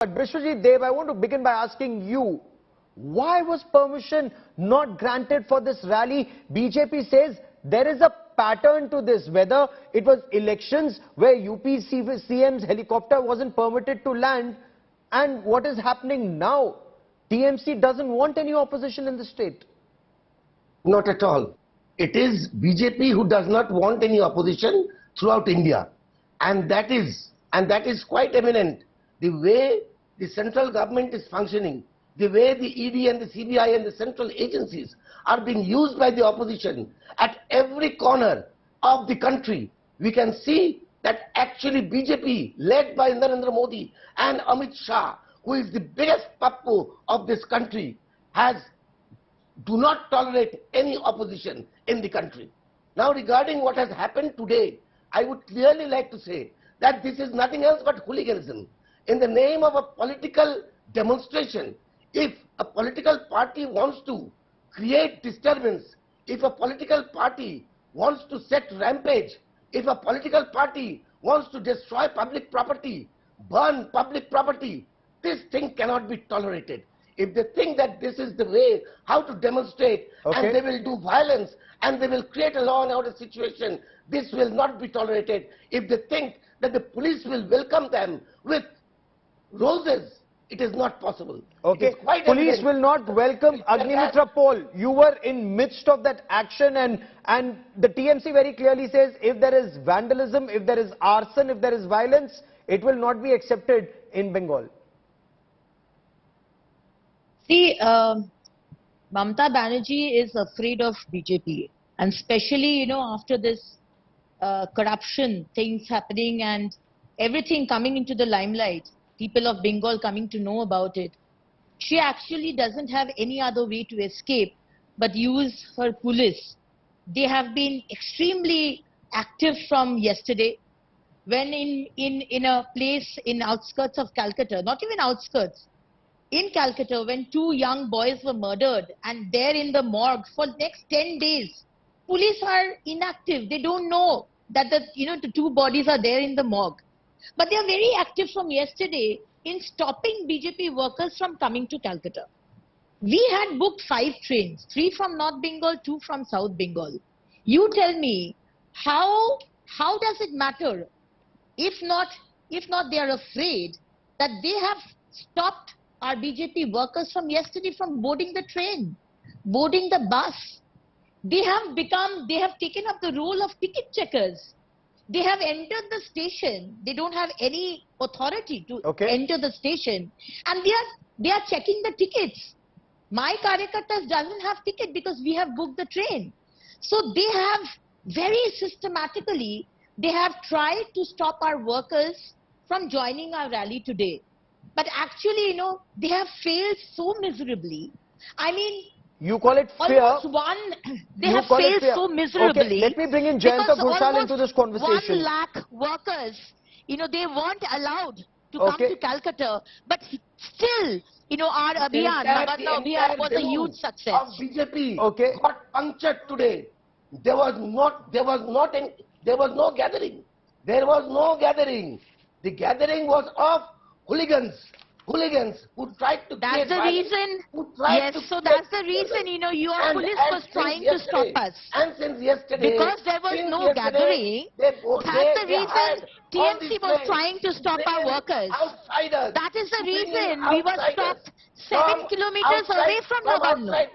But Brishwajit Dev, I want to begin by asking you, why was permission not granted for this rally? BJP says there is a pattern to this, whether it was elections where UP CM's helicopter wasn't permitted to land, and what is happening now. TMC doesn't want any opposition in the state. Not at all. It is BJP who does not want any opposition throughout India. And that is quite eminent. The way the central government is functioning, the way the ED and the CBI and the central agencies are being used by the opposition at every corner of the country, we can see that actually BJP, led by Narendra Modi and Amit Shah, who is the biggest pappu of this country, do not tolerate any opposition in the country. Now, regarding what has happened today, I would clearly like to say that this is nothing else but hooliganism. In the name of a political demonstration, if a political party wants to create disturbance, if a political party wants to set rampage, if a political party wants to destroy public property, burn public property, this thing cannot be tolerated. If they think that this is the way how to demonstrate, and they will do violence and they will create a law and order situation, this will not be tolerated. If they think that the police will welcome them with roses, it is not possible. Okay, police will not welcome Agnimitra Paul. You were in midst of that action, and the TMC very clearly says if there is vandalism, if there is arson, if there is violence, it will not be accepted in Bengal. See, Mamata Banerjee is afraid of BJP, and especially, after this corruption things happening and everything coming into the limelight, people of Bengal coming to know about it, she actually doesn't have any other way to escape but use her police. They have been extremely active from yesterday, when in a place in outskirts of Calcutta, not even outskirts, in Calcutta, when 2 young boys were murdered and they're in the morgue for the next 10 days. Police are inactive. They don't know that the 2 bodies are there in the morgue. But they are very active from yesterday in stopping BJP workers from coming to Calcutta. We had booked 5 trains, 3 from North Bengal, 2 from South Bengal. You tell me, how does it matter? If not they are afraid that they have stopped our BJP workers from yesterday from boarding the train, boarding the bus. They have taken up the role of ticket checkers. They have entered the station. They don't have any authority to enter the station, and they are checking the tickets. My Karyakartas doesn't have ticket because we have booked the train. So they have very systematically, they have tried to stop our workers from joining our rally today. But actually, they have failed so miserably. I mean, you call it fear. They have failed so miserably. Okay, let me bring in Jayanta Ghoshal into this conversation. 1 lakh workers, they weren't allowed to come to Calcutta, but still, our Abhiyan, Nabanna Abhiyan was a huge success. Of BJP got punctured today. There was no gathering. There was no gathering. The gathering was of hooligans who tried to create violence. That's the reason, your police was trying to stop us. And since yesterday, because there was no gathering, that's the reason TMC was trying to stop our workers. Outsiders. That is the reason we were stopped 7 kilometers away from Nabanna.